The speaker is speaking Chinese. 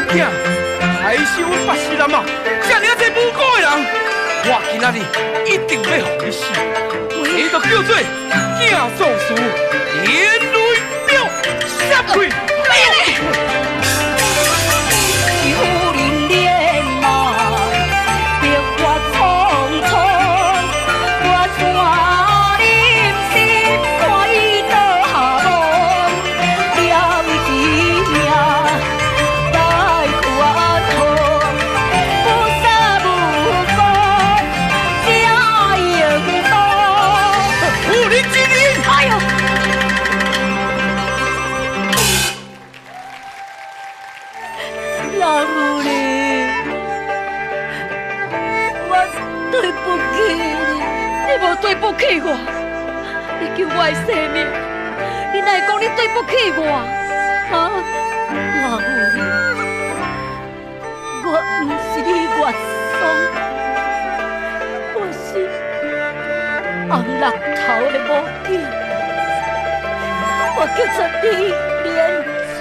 囝，还是阮巴西人嘛，遮尔济无辜的人，我今仔日一定要互你死，这就叫做囝做事，连累表杀开。有人恋爱，别我匆匆，我山林心看伊倒下路，了一命来还好，不杀不放，才应当。武林精英，哎呦！老母呢？我对不起你，你无对不起我，你救我的生命，你哪会讲你对不起我？啊，老母呢？我不是你外甥，我是红绿头的母亲，我叫做李莲珠。